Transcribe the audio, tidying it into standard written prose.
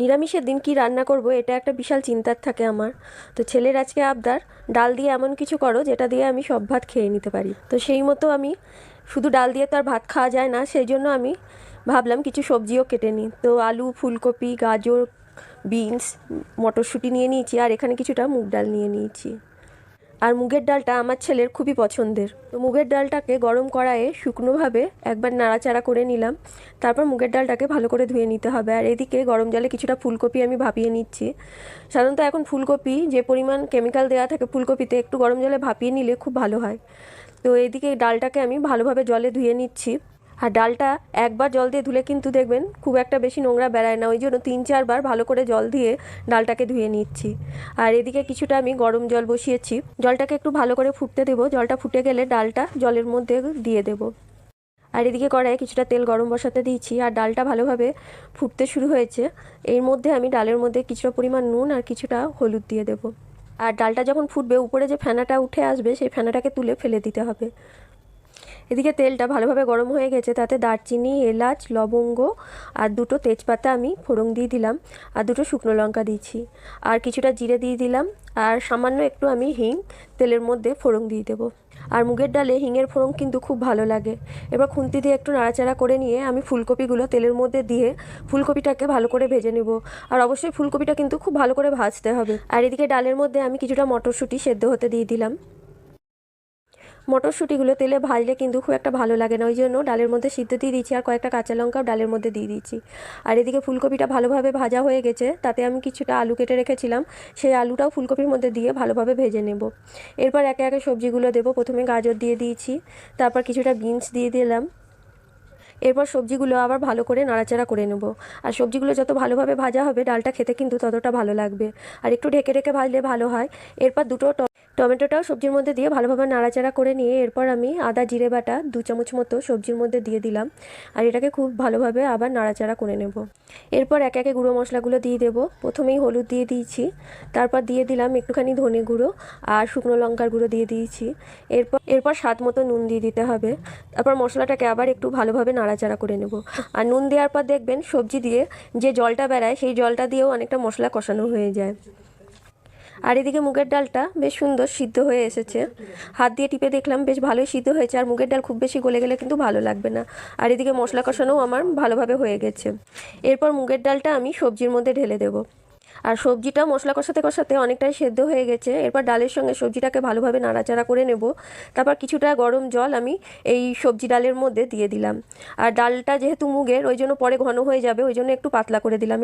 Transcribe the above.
নিরামিষের দিন কি রান্না করব এটা একটা বিশাল চিন্তার থাকে আমার। তো ছেলের আজকে আবদার ডাল দিয়ে এমন কিছু করো যেটা দিয়ে আমি সব ভাত খেয়ে নিতে পারি। তো সেই মতো আমি শুধু ডাল দিয়ে তো আর ভাত খাওয়া যায় না, সেই জন্য আমি ভাবলাম কিছু সবজিও কেটে নিই। তো আলু, ফুলকপি, গাজর, বিনস, মটরশুঁটি নিয়ে নিয়েছি, আর এখানে কিছুটা মুগ ডাল নিয়ে নিয়েছি। আর মুগের ডালটা আমার ছেলের খুবই পছন্দের। তো মুগের ডালটাকে গরম কড়াইয়ে শুকনোভাবে একবার নাড়াচাড়া করে নিলাম। তারপর মুগের ডালটাকে ভালো করে ধুয়ে নিতে হবে। আর এদিকে গরম জলে কিছুটা ফুলকপি আমি ভাপিয়ে নিচ্ছি। সাধারণত এখন ফুলকপি যে পরিমাণ কেমিক্যাল দেওয়া থাকে ফুলকপিতে, একটু গরম জলে ভাপিয়ে নিলে খুব ভালো হয়। তো এদিকে ডালটাকে আমি ভালোভাবে জলে ধুয়ে নিচ্ছি। আর ডালটা একবার জল দিয়ে ধুলে কিন্তু দেখবেন খুব একটা বেশি নোংরা বেরায় না, ওই জন্য 3-4 বার ভালো করে জল দিয়ে ডালটাকে ধুয়ে নিচ্ছি। আর এদিকে কিছুটা আমি গরম জল বসিয়েছি, জলটাকে একটু ভালো করে ফুটতে দেবো। জলটা ফুটে গেলে ডালটা জলের মধ্যে দিয়ে দেবো। আর এদিকে কড়াইয়ে কিছুটা তেল গরম বসাতে দিয়েছি, আর ডালটা ভালোভাবে ফুটতে শুরু হয়েছে। এর মধ্যে আমি ডালের মধ্যে কিছুটা পরিমাণ নুন আর কিছুটা হলুদ দিয়ে দেবো। আর ডালটা যখন ফুটবে উপরে যে ফেনাটা উঠে আসবে সেই ফেনাটাকে তুলে ফেলে দিতে হবে। এদিকে তেলটা ভালোভাবে গরম হয়ে গেছে, তাতে দারচিনি, এলাচ, লবঙ্গ আর 2টো তেজপাতা আমি ফোড়ন দিয়ে দিলাম, আর 2টো শুকনো লঙ্কা দিয়েছি, আর কিছুটা জিরে দিয়ে দিলাম, আর সামান্য একটু আমি হিং তেলের মধ্যে ফোড়ন দিয়ে দেবো। আর মুগের ডালে হিঙের ফোড়ন কিন্তু খুব ভালো লাগে। এবার খুন্তি দিয়ে একটু নাড়াচাড়া করে নিয়ে আমি ফুলকপিগুলো তেলের মধ্যে দিয়ে ফুলকপিটাকে ভালো করে ভেজে নেব। আর অবশ্যই ফুলকপিটা কিন্তু খুব ভালো করে ভাজতে হবে। আর এদিকে ডালের মধ্যে আমি কিছুটা মটরশুঁটি সেদ্ধ হতে দিয়ে দিলাম। মটরশুঁটিগুলো তেলে ভাজলে কিন্তু খুব একটা ভালো লাগে না, ওই জন্য ডালের মধ্যে সিদ্ধ দিয়ে দিয়েছি, আর কয়েকটা কাঁচা লঙ্কাও ডালের মধ্যে দিয়ে দিয়েছি। আর এদিকে ফুলকপিটা ভালোভাবে ভাজা হয়ে গেছে, তাতে আমি কিছুটা আলু কেটে রেখেছিলাম, সেই আলুটাও ফুলকপির মধ্যে দিয়ে ভালোভাবে ভেজে নেব। এরপর একে একে সবজিগুলো দেবো। প্রথমে গাজর দিয়ে দিয়েছি, তারপর কিছুটা বিনস দিয়ে দিলাম। এরপর সবজিগুলো আবার ভালো করে নাড়াচাড়া করে নেব। আর সবজিগুলো যত ভালোভাবে ভাজা হবে ডালটা খেতে কিন্তু ততটা ভালো লাগবে। আর একটু ঢেকে ঢেকে ভাজলে ভালো হয়। এরপর 2টো টমেটোটাও সবজির মধ্যে দিয়ে ভালোভাবে নাড়াচাড়া করে নিয়ে এরপর আমি আদা জিরে বাটা 2 চামচ মতো সবজির মধ্যে দিয়ে দিলাম। আর এটাকে খুব ভালোভাবে আবার নাড়াচাড়া করে নেব। এরপর একে একে গুঁড়ো মশলাগুলো দিয়ে দেবো। প্রথমেই হলুদ দিয়ে দিয়েছি, তারপর দিয়ে দিলাম একটুখানি ধনে গুঁড়ো আর শুকনো লঙ্কার গুঁড়ো দিয়ে দিয়েছি। এরপর স্বাদ মতো নুন দিয়ে দিতে হবে। তারপর মশলাটাকে আবার একটু ভালোভাবে নাড়াচাড়া করে নেব। আর নুন দেওয়ার পর দেখবেন সবজি দিয়ে যে জলটা বেরায় সেই জলটা দিয়েও অনেকটা মশলা কষানো হয়ে যায়। আর এদিকে মুগের ডালটা বেশ সুন্দর সিদ্ধ হয়ে এসেছে। হাত দিয়ে টিপে দেখলাম বেশ ভালোই সিদ্ধ হয়েছে। আর মুগের ডাল খুব বেশি গলে গেলে কিন্তু ভালো লাগবে না। আর এদিকে মশলা কষানোও আমার ভালোভাবে হয়ে গেছে। এরপর মুগের ডালটা আমি সবজির মধ্যে ঢেলে দেবো। আর সবজিটা মশলা কষাতে কষাতে অনেকটাই সেদ্ধ হয়ে গেছে। এরপর ডালের সঙ্গে সবজিটাকে ভালোভাবে নাড়াচাড়া করে নেব। তারপর কিছুটা গরম জল আমি এই সবজি ডালের মধ্যে দিয়ে দিলাম। আর ডালটা যেহেতু মুগের, ওই জন্য পরে ঘন হয়ে যাবে, ওই জন্য একটু পাতলা করে দিলাম।